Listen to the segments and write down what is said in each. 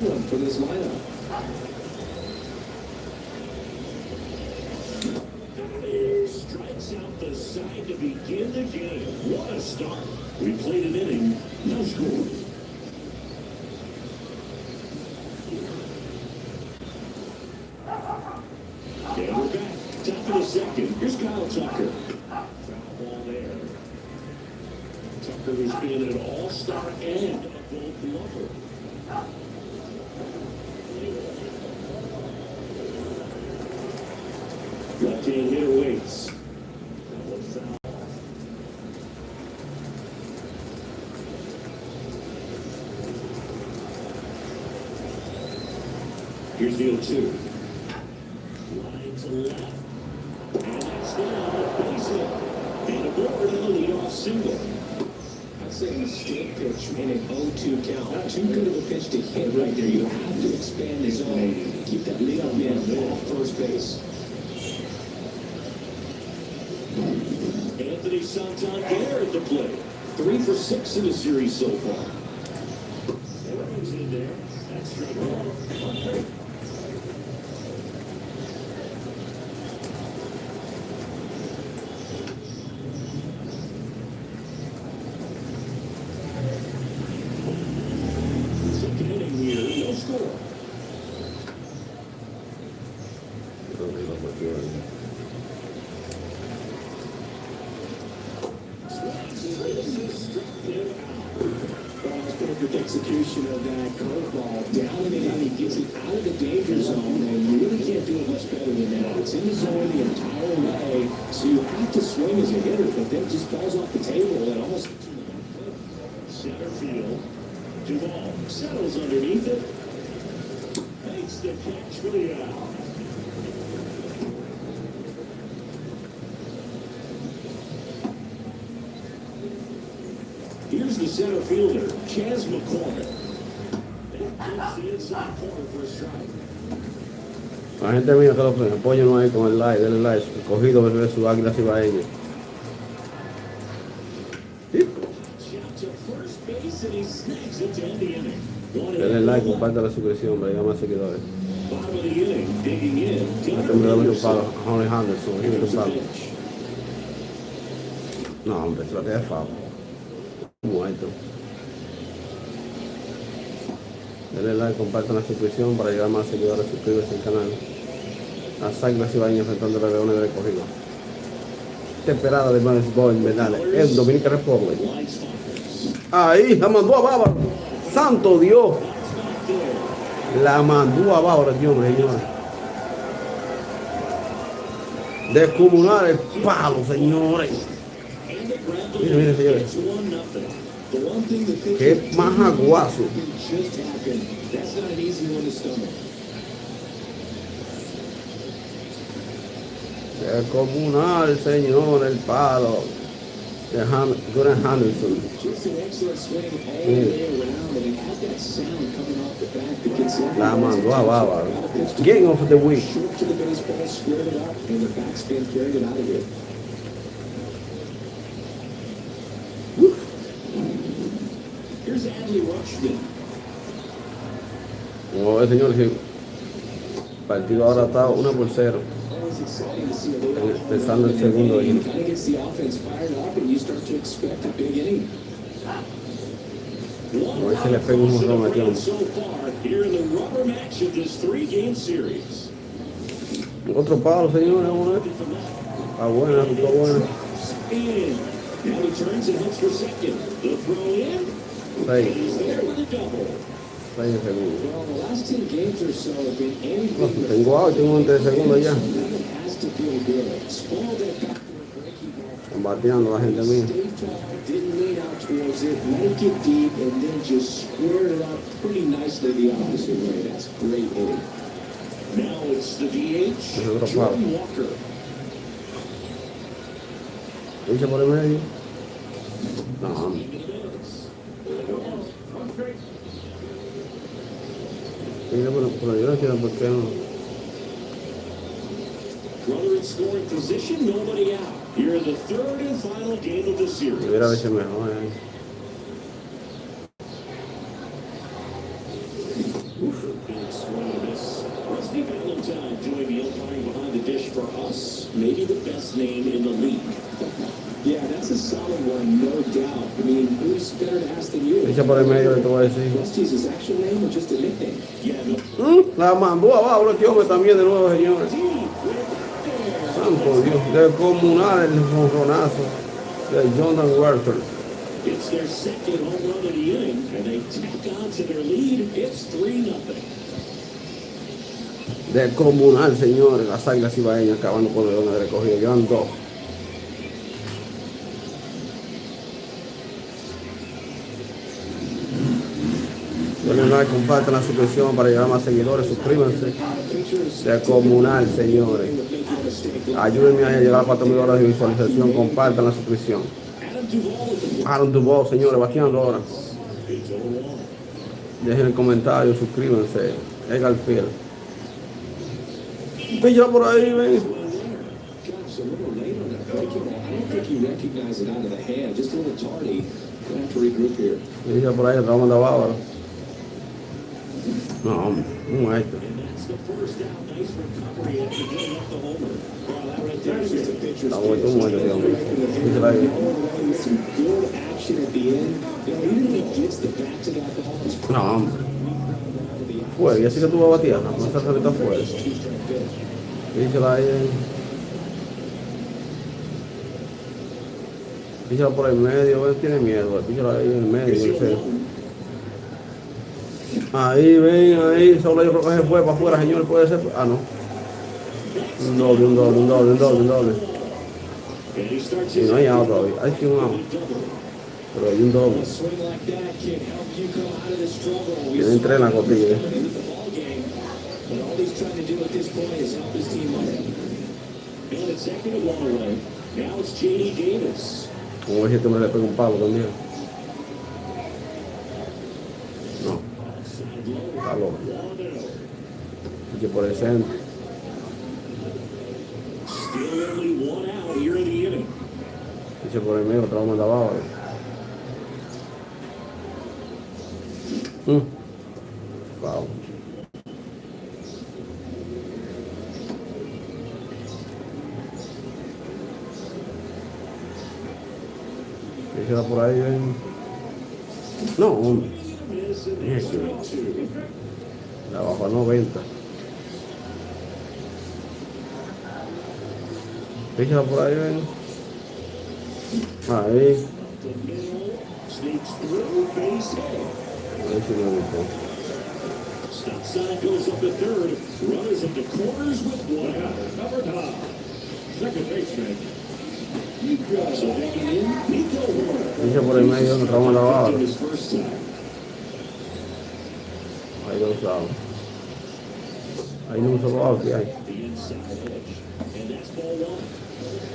For this lineup. Strikes out the side to begin the game. What a start. We played an inning. No score. And we're back. Top of the second. Here's Kyle Tucker. Foul ball there. Tucker has been an all-star and a gold glover. Left-hand hitter waits. That one foul. Here's field 2. Line to left. And that's down. Base hit. And aboard on the leadoff single. I'd say a mistake pitch in an 0-2 count. Not too good of a pitch to hit right there. You have to expand the zone. Keep that leadoff man off first base. Anthony Santander at the plate. 3 for 6 in the series so far. Everyone's in there. That's straight one. Second inning here. No score. Execution of that curveball down and in, he gets it out of the danger zone, and you really can't do it much better than that. It's in the zone the entire way, so you have to swing as a hitter, but then it just falls off the table and almost gets you in the back foot. Center field, Duvall settles underneath it, makes the catch for the out. Here's the center fielder, Chas McCormick. That the inside corner for a strike. La gente mía que lo apoyen ahí con el like, denle like, escogido versus águilas y baeñas. Denle like, compartan la suscripción para llegar a más seguidores. Este hombre dame un palo, Holly Henderson, aquí un palo. No, hombre, se lo que es fao. Muerto. Denle like, compartan la suscripción para llegar a más seguidores, suscríbete al canal. Las águilas y baeñas enfrentando a los leones del escogido. Temperada de béisbol invernal en Dominican Republic. Ahí la mandó a Bárbaro. Santo Dios. La mandó a Bárbaro, Dios, señores. Descomunal el palo, señores. Miren, miren, señores. Qué majaguazo. Descomunal, señor, el palo de Henderson. La mandó a Bárbaro. Game of the week. No, señor, el partido ahora está 1-0. Empezando el segundo inning. A ver si le pega un morrón aquí. Otro palo, señores. Está buena, está buena. 6 segundos. Tengo out, tengo 20 segundos ya. Están bateando la gente mía. Es otro palo. ¿Dice por el medio? No. Mira, pero yo no quiero por qué no. Runner in scoring position, nobody out. Here in the third and final game of the series. Mira a ver si es mejor. Uf. Rusty Valentine doing the umpiring behind the dish for us. Maybe the best name in the league. Yeah, that's a solid one, no doubt. I mean, who's better to ask than you? Echa por el medio, te voy a decir. Rusty's his actual name or just a nickname? Yeah, no. La mandó abajo, los tíos también de nuevo, señores. Santo Dios, del comunal el jonronazo de Jonathan Walter. It's their second home run of the inning, and they tack on to their lead. It's 3-0. Del comunal, señores, las águilas ibaeñas acabando con el león de recogido. Llevan 2. Denle like, compartan la suscripción para llegar a más seguidores, suscríbanse. Del comunal, señores. Ayúdenme a llegar a 4,000 horas de visualización, compartan la suscripción. Aaron Duvall, señores, bateando ahora. Dejen el comentario, suscríbanse. Edgar Field. Pilla por ahí, ven. Pilla por ahí, el Ramón de Bávaro. No, hombre, un maestro. Está muerto, hombre. Písala ahí. No, hombre. Fue, y así que tú vas a batear, no estás ahorita fuera. Písala ahí. Písala por el medio, él tiene miedo, písala ahí en el medio, Ahí, ven, ahí, solo yo creo que se fue para afuera, señor, puede ser. Ah, no. Un doble. Y no hay out todavía, hay que un out. Pero hay un doble. Tienen 3 en la cotilla. Como ves, este hombre le pega un palo también. No. Está loco. Y que por el centro. Y que por el medio, otra vez manda abajo. Wow. ¿Qué queda por ahí? No, hombre. La bajó a 90. Fíjala por ahí, ven. Ahí. Ahí sí me gustó. Dice por el medio, nos tramos la barra. Ahí lo usamos. Ahí no un solo bajo que hay.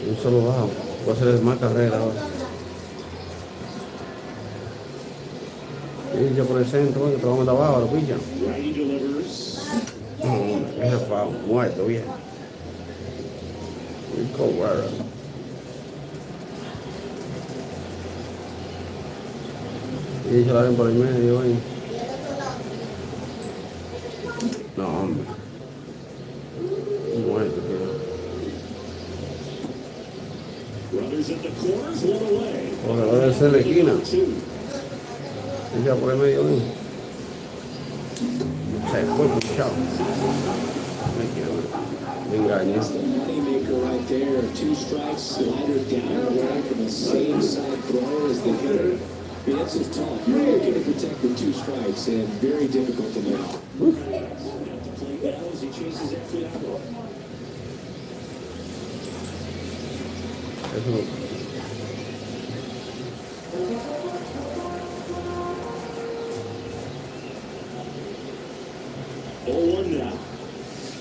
Un solo bajo. Voy a hacer más carrera ahora. Pilla por el centro, que trabajamos de abajo, lo pilla. Ese fue muerto, bien. Rico Guerra. Y se la ven por el medio, ¿eh? No, hombre. Muerto, tío. Ahora debe ser la esquina. Ya por el medio, ¿eh? Se fue puchado. Me engañé. It's tough. You're looking to protect with 2 strikes and very difficult to make. As he chases after that one.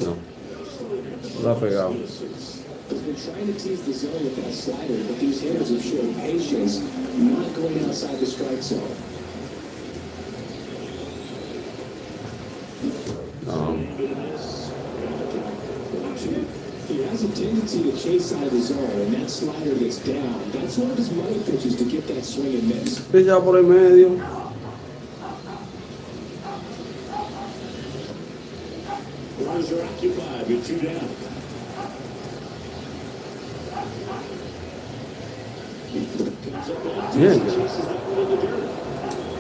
No. Lo ha pegado. Has been trying to tease the zone with that slider, but these hitters have shown patience, not going outside the strike zone. He has a tendency to chase out of the zone, and that slider gets down. That's one of his money pitches to get that swing and miss. Pilla por el medio. Runners are occupied with 2 down. Comes up on Yeah. chases that one in the dirt.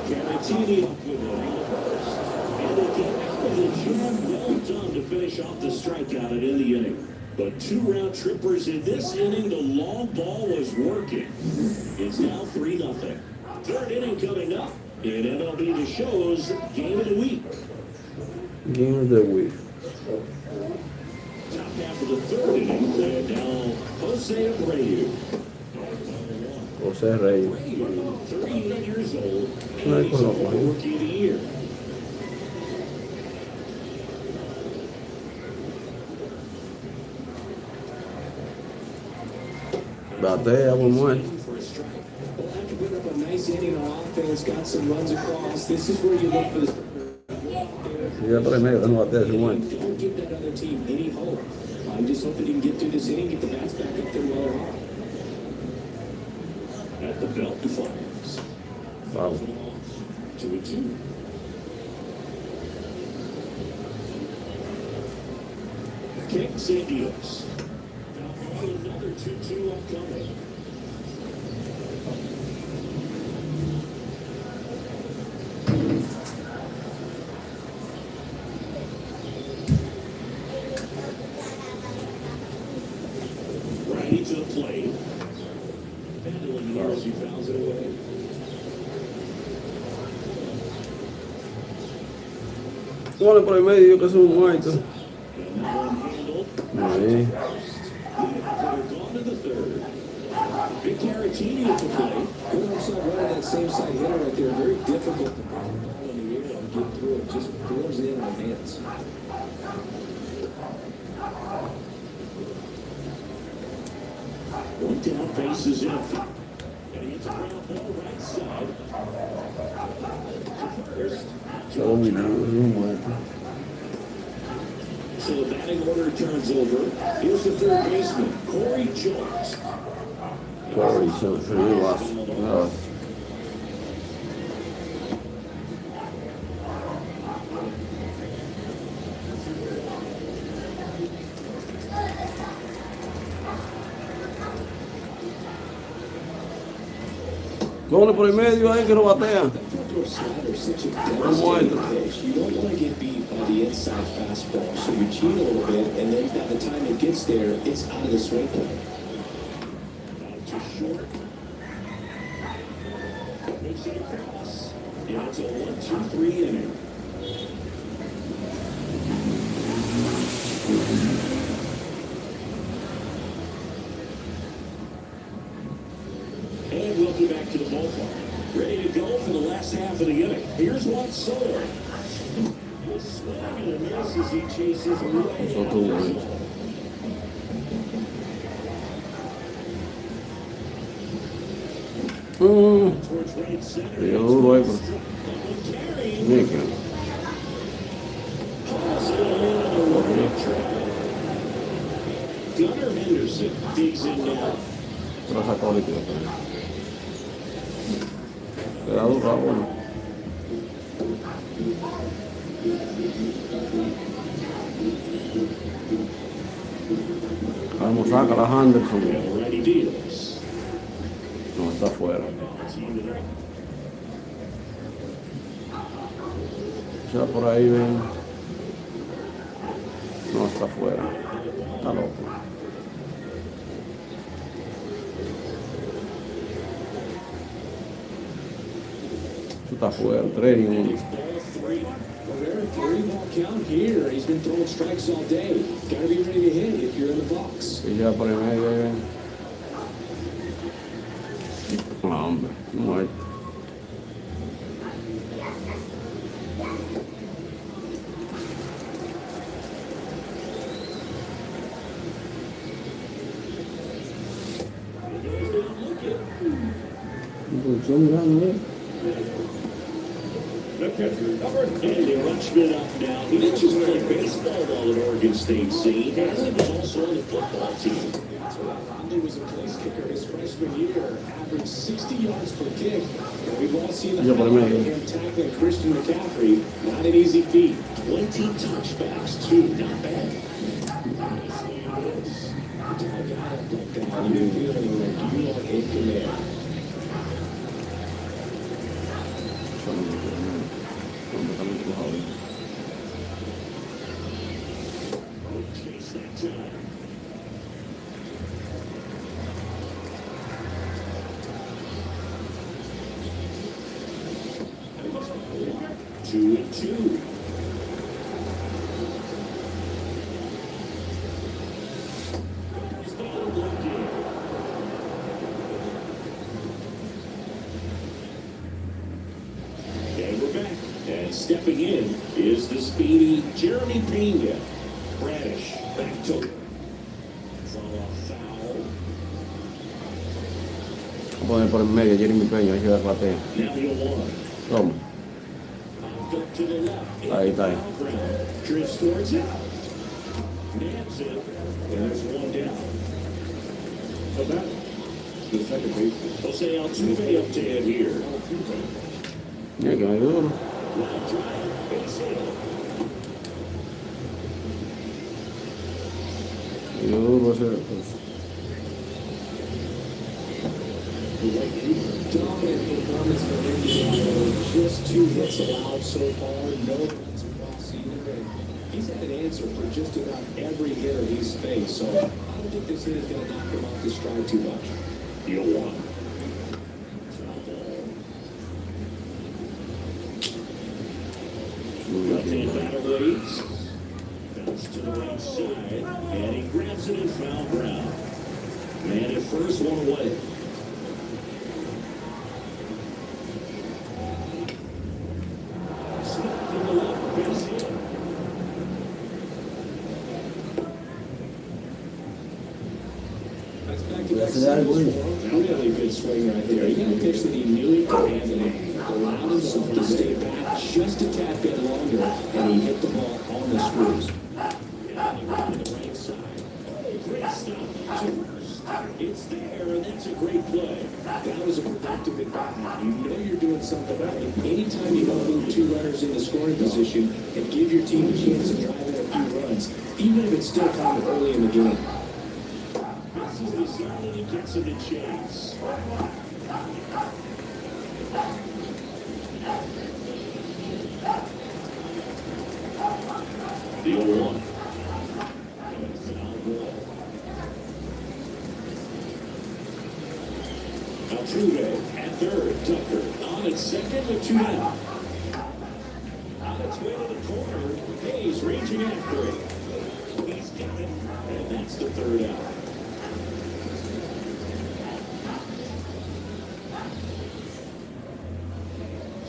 Garantini up with it on the first. And they get out of the jam. Well done to finish off the strikeout and in the inning. But 2 round trippers in this inning. The long ball was working. It's now 3-0. Third inning coming up in MLB The Show's Game of the Week. Game of the week. Top half of the third inning, and now Jose Abreu. José Reyes. Abreu, 38 years old, No hay and he's a color, ¿eh? Rookie of the Year. Batea por muerto. For a strike. We'll have to put up a nice inning on offense, got some runs across. This is where you look for the. Ya por el medio, no batea su muerto. Don't give that other team any hope. I'm just hoping he can get through this inning, get the bats back up there while they're hot. At the belt, Defiance. Foul. 2-2. Kicks and deals. Another 2-2 upcoming. Righty to the plate. Handling here as he fouls it away. Pone por el medio que son muertos. And that one handled. Ahí. Gone to the third. Big Caratini at the plate. Good outside running that same side hitter right there. Very difficult to put the ball in the air and get through it. Just throws it in on hands. One down, base is empty. And he hits a ground ball right side. To first. Todo mirando, son muertos. So the batting order turns over. Here's the third baseman, Corey Jones. Corey, so frío bajo. Pone por el medio ahí que no batea. I'm muerto. You don't want to get beat by the inside fastball, so you cheat a little bit, and then by the time it gets there, it's out of the swing plane. Out to short. Makes it across. Yeah, it's a 1-2-3 inning. And welcome back to the ballpark. Ready to go for the last half of the inning. Here's one Solar. He'll swing and a miss as he chases way out of the zone. Towards right center. Le dio duro ahí, pero. Carry. Mira que. Pulls it in on the right track. Gunnar Henderson digs in now. Pero sacó líquido también. Le da duro a uno. Vamos, saca la Henderson. Already deals. No, está afuera. Ya por ahí ven. No, está afuera. Está loco. Eso está afuera. 3-1. Three-ball count here. He's been throwing strikes all day. Got to be ready to hit if you're in the box. Y ya por el medio ahí ven. No, hombre. Muerto. Son mirando, The And they runched it up now. He didn't just play baseball while at Oregon State. See, he was also on the football team. He was a place kicker his freshman year, averaged 60 yards per kick. And we've all seen the highlight of him tackling Christian McCaffrey. Not an easy feat. 20 touchbacks, too. Not bad. You're feeling like you are in command. Chase that time. Two and two. And we're back. And stepping in is the speedy Jeremy Pena. Bradish back to draw a foul. Voy a poner por en medio, Jeremy Peña, ahí se va a bater. Now you'll want. Toma. Up to the left. Ahí está. Ahí. Drifts towards it. Nabs it. And there's one down. So that the second baseman. Jose Altuve up to hit here. Mira que me duro. Line drive. Base hit. Y duro ese. Dominant performance for Indiana. Just 2 hits allowed so far. No runs across either. And he's had an answer for just about every hitter he's faced. So I don't think this hit is going to knock him off his stride too much. You'll want. Left-hand batter leads. Bounce to the right side. And he grabs it in foul ground. Man at first, one away. Really good swing right there. He got a pitch that he knew he could handle. Allowed himself to stay back just a tad bit longer, and he hit the ball on the screws. On the right side. Great stop to first. It's there, and that's a great play. That was a productive at bat. You know you're doing something right. Anytime you want to move 2 runners in the scoring position and give your team a chance to drive in a few runs, even if it's still kind of early in the game. This is the zone that he gets him to chase. The 0-1. Altuve at third. Tucker on at second with 2 down. On its way to the corner. Hayes ranging after it. He's got it. And that's the 3rd out.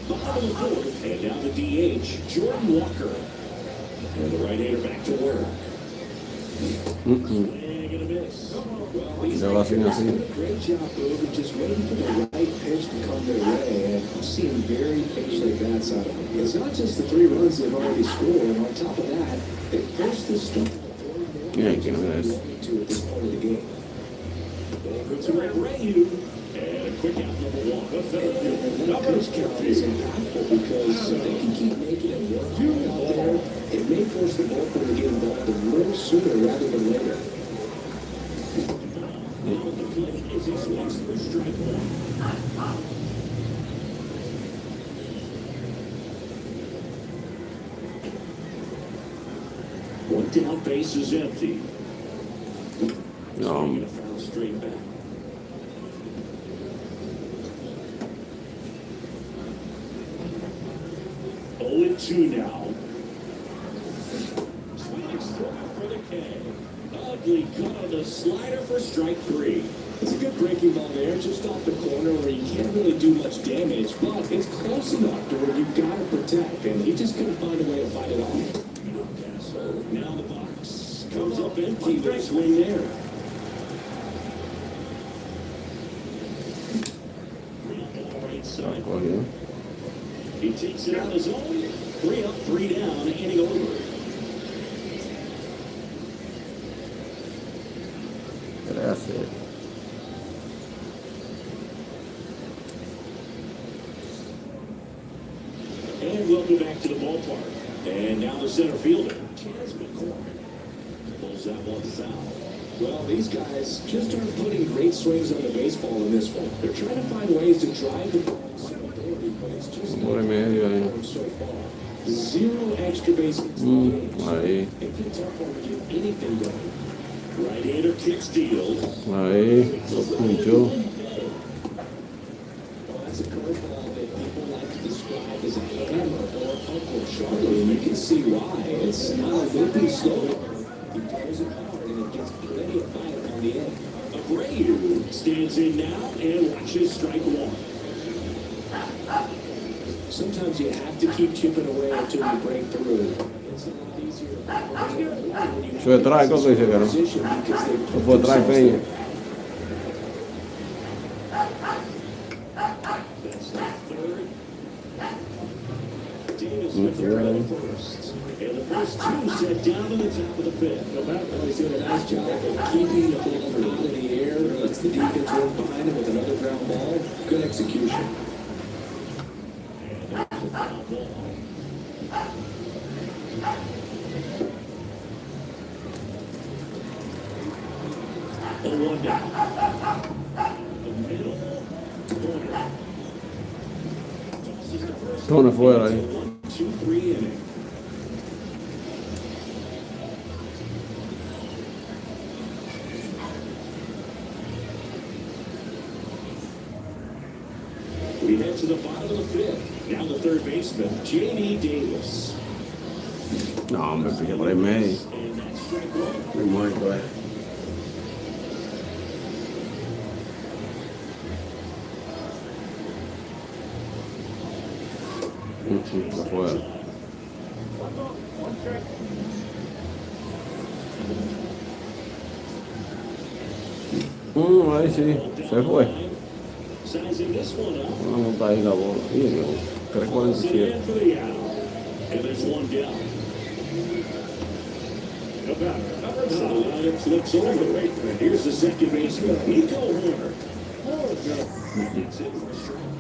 Bottom of the 4th, and down the DH, Jordan Walker. And the right-hander back to work. Swing and a miss. Well, he's done a great job, Boob, just waiting for the right pitch to come their way, and I'm seeing very patient at bats out of him. It's not just the 3 runs they've already scored, and on top of that, they forced the stuff. Yeah, you know this. To at this point of the game. Over to Abreu. And a quick out number 1. The pitch count is impactful because they can keep making it work out there. It may force the bullpen to get involved a little sooner rather than later. Now the plate is he swings for strike 1. One down, base is empty. Foul straight back. 0-2 now. Swings through for the K. Ugly cut on the slider for strike 3. It's a good breaking ball there, just off the corner where you can't really do much damage, but it's close enough to where you've got to protect, and he just couldn't find a way to fight it off. So now the box comes up empty. Big swing there. Right side. He takes it on his own. 3 up, 3 down, inning over. Gracias. And welcome back to the ballpark. And now the center fielder, Chaz McCormick, pulls that one foul. Well, these guys just aren't putting great swings on the baseball in this one. They're trying to find ways to drive the ball, but it's just not working so far. 0 extra bases. Ahí. It's been tough to get anything going. Right-hander kicks deal. Ahí. Lo punchó. Well, that's a curveball that people like to describe as a hammer or Uncle Charlie, and you can see why. It's not a loopy slope. He throws it hard, and it gets plenty of bite on the end. Abreu stands in now and watches strike 1. Sometimes you have to keep chipping away until you break through. It's a lot easier. Fue atrás, ¿cómo dice que no? Fue atrás, Peña. Davis with the running first. And the first 2 set down to the top of the 5th. No matter what, he's doing a nice job of keeping the ball out in the air. Lets the defense work behind him with another ground ball. Good execution. And there's a foul ball. The 1 down. The middle. Corner. Tosses the first. Tone fuera ahí. 1-2-3 inning. We head to the bottom of the 5th. Now the third baseman, J.D. Davis. No, hombre, pilla por ahí medio. And that's strike 1. Muy muerto, Afuera. Ahí sí, se fue. Sizing this one up. Una monta ahí la bola. 3:47. And there's 1 down. So the lineup flips over. And here's the second baseman, Nico Horner. That's it for a strike.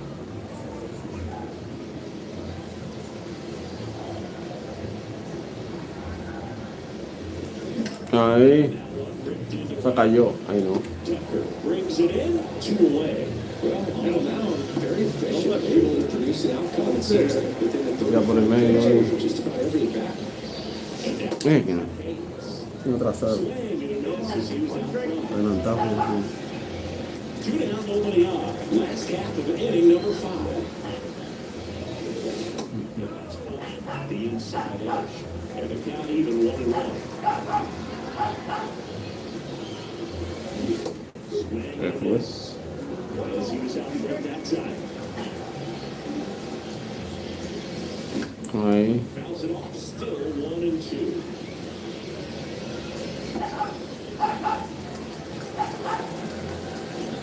Ahí. Se cayó. Ahí no. Tucker brings it in, 2 away. Well, on the mound, very efficient, able to produce an outcome. It seems like within the Ya por el medio ahí. for just about every bat. Que no. Un atrasado. Adelantado. 2 down, nobody on. Last half of inning number 5. The inside edge. And the count even 1-1. Swing and miss. As he was out front that time. Ahí. Fouls it off. Still 1-2.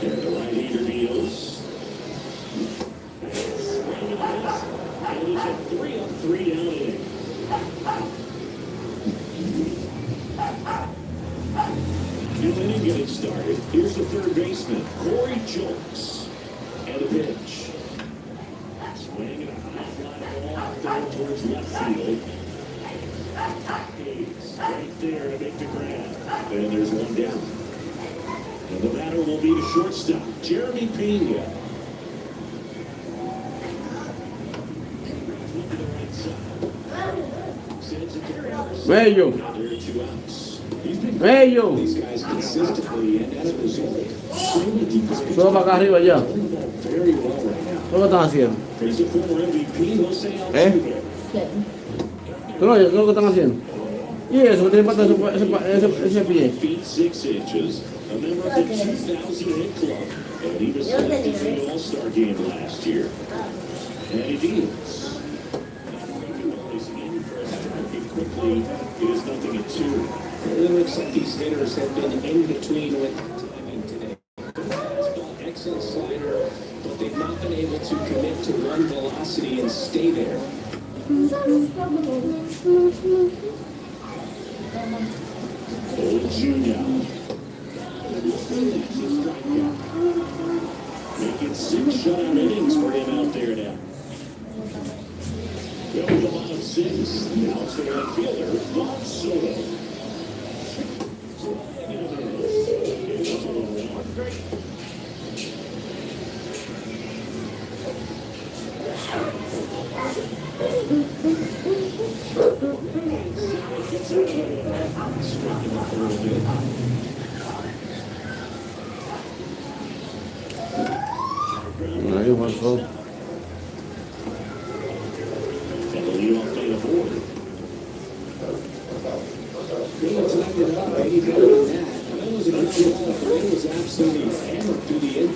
And the right-hander deals. Swing and miss. And it's a 3 up, 3 down inning. New inning getting started. Here's the third baseman, Corey Julks. And the pitch. Swing and a high fly ball thrown towards left field. Hayes right there to make the grab. And there's 1 down. And the batter will be the shortstop, Jeremy Pena. Look to the right side. Sends it to first. Bello. Now there are 2 outs. Bello. These guys consistently, and as a result, extremely deep position. Solo para acá arriba ya. Very well right now. ¿Qué lo están haciendo? Here's the former MVP, Jose Altuve. ¿Tú no oyes? ¿Qué es lo que están haciendo? ¿Y eso? ¿Qué tiene pata ese pie? Feet 6 inches, a member of the 2000 hit club, and he was selected for the All-Star game last year. And he deals. Placing in for a strike, and quickly it is 0-2. It looks like these hitters have been in between with timing today. Fastball, excellent slider, but they've not been able to commit to one velocity and stay there. Old Junior. Making 6 shutout innings for him out there now. Going to line of 6. Now it's the right fielder, Bob Soto. Ahí pasó.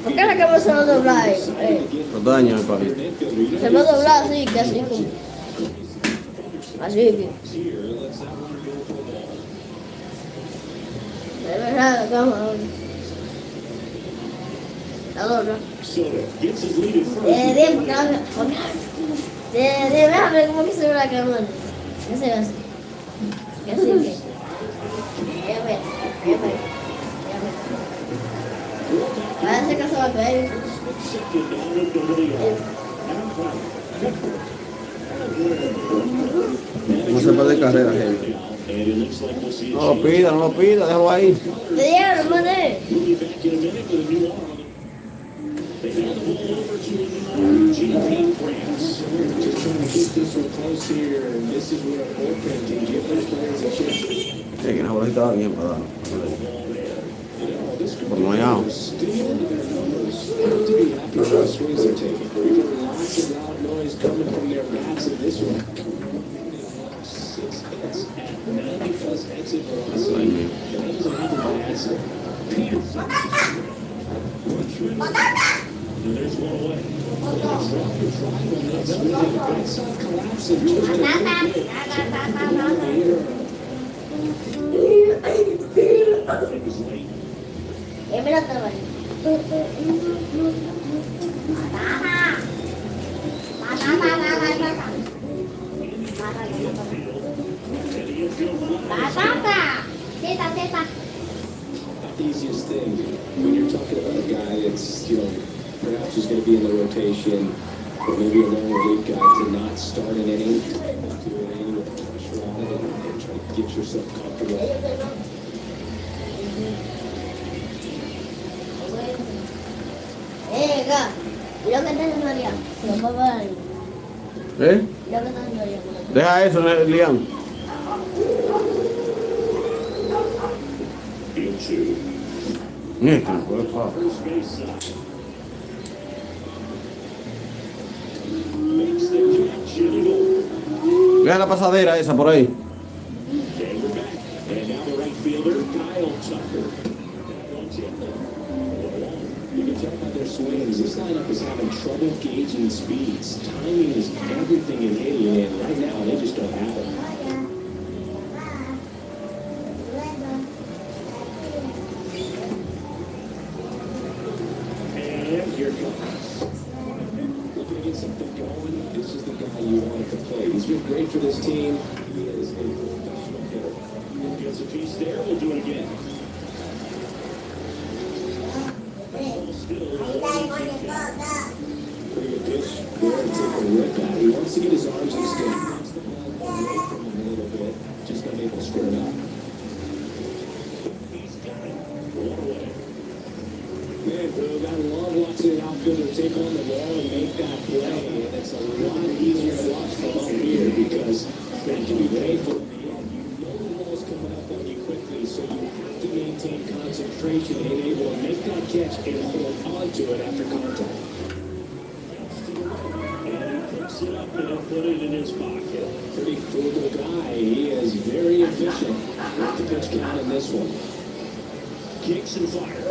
¿Por qué la cámara se va a doblar? Los daños, papi. Se va a doblar así, que así como. Así que. Es verdad, la cámara. La dobla. Déjame cómo que se ve la cámara. Ya se ve así. Ya se ve. Ya ve. Parece que se va a caer. No se puede carrera, gente. No lo pida, déjalo ahí. Te dieron, mané. Just trying to keep this one close here, and this is where a bullpen can give their players a chance. Sí, que la bola estaba bien para dar. Por no hay out. Still into their numbers. Have to be happy with the swings they're taking. We've got lots of loud noise coming from their bats in this one. 6 hits at 90 plus exit velocity. That doesn't happen by accident. Peterson. And there's one away. Mira, estaba ahí. Not the easiest thing when you're talking about a guy that's, perhaps who's going to be in the rotation, or maybe a long relief guy, to not start an inning, do an inning with pressure on it, and try to get yourself comfortable. Mira lo que está haciendo María. Se lo va a dar. ¿Eh? Mira lo que está haciendo María. Deja eso, Liam. Neta, por favor. Vea la pasadera esa por ahí. Swings. This lineup is having trouble gauging speeds. Timing is everything in hitting, and right now they just don't have it. And here comes. Looking to get something going. This is the guy you want to play. He's been great for this team. He is a professional hitter. Gets a piece there. We'll do it again. Pretty good pitch. Good, taking a rip at it. He wants to get his arms extended. He wants the ball away from him a little bit. Just not able to square it up. He's got it. One away. Man, bro, gotta love watching an outfielder take on the ball and make that play. And it's a lot easier to watch from up here because it can be painful in the end. You know the ball's coming up on you quickly, so you have to maintain concentration and able to make that catch and hold on to it after contact. It up and he'll put it in his pocket. Pretty frugal guy. He is very efficient with the pitch count in this one. Kicks and fires.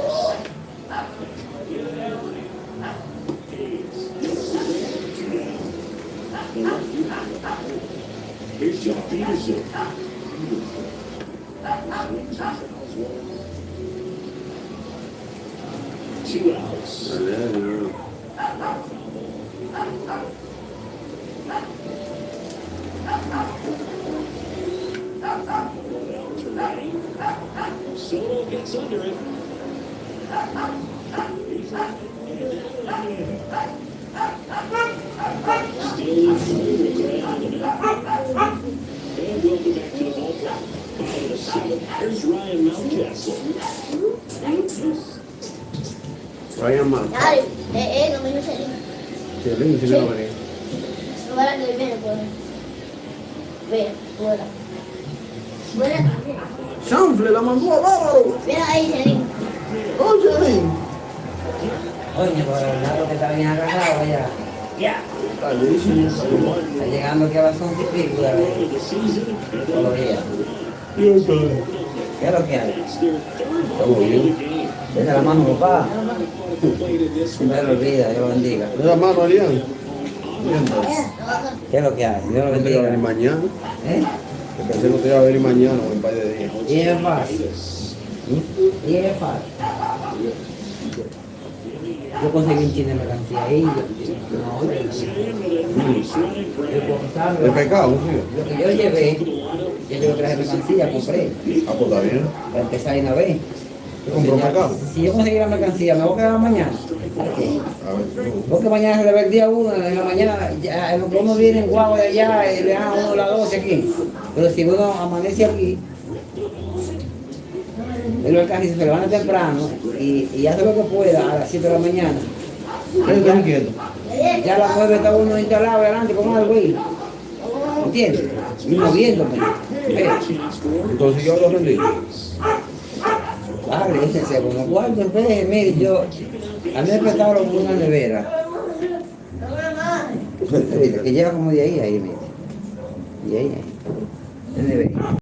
Here's John Peterson. Two outs. Soto gets under it. Still in play. And welcome back to the ballpark. Bottom of the seventh. Here's Ryan Mountcastle. Ryan Mal. Ay, no me gusta ni. Si el ring, si no venía. No van a que viene por ahí. Ve, fuera. Fuera también. Chanfle la mandó a Bárbaro. Mira ahí, Serín. Oye, Ring. Coño, por el lado que está bien agarrado allá. Ya. Está lindísimo. Está llegando aquí a las 11 y pico, ¿verdad? Todos los días. ¿Qué es lo que hay? Estamos bien. Deja la mano, papá. Siempre lo olvida, Dios lo bendiga. De la mano, Arián. ¿Qué es lo que hay? Dios lo Pensé que iba a venir bendiga. mañana. ¿Eh? Que pensé que te iba a venir mañana o en un par de días. Y es fácil. Y es fácil. Yo conseguí un chino de mercancía ahí. No, yo confesaba, ¿De pecado, tío? lo que yo llevé, yo traje mercancía, compré. Ah, pues está bien. Para empezar de una vez. ¿Te compró pecado? Si yo conseguí la mercancía, me voy a quedar mañana. ¿Para qué? A ver. Porque mañana se le ve el día 1, en la mañana, ya, en lo que uno viene en guagua de allá, y le dan a uno las 12 aquí. Pero si uno amanece aquí, él casi se levanta temprano y hace lo que pueda a las 7 de la mañana. ¿Qué estás inquieto? Ya a las 9 está uno instalado adelante con algo ahí. ¿Entiendes? Y moviéndome. Entonces yo lo rendí. Vale, ese segundo cuarto, mire, yo, a mí me prestaron una nevera. Que lleva como de ahí, mire. De ahí, de nevera.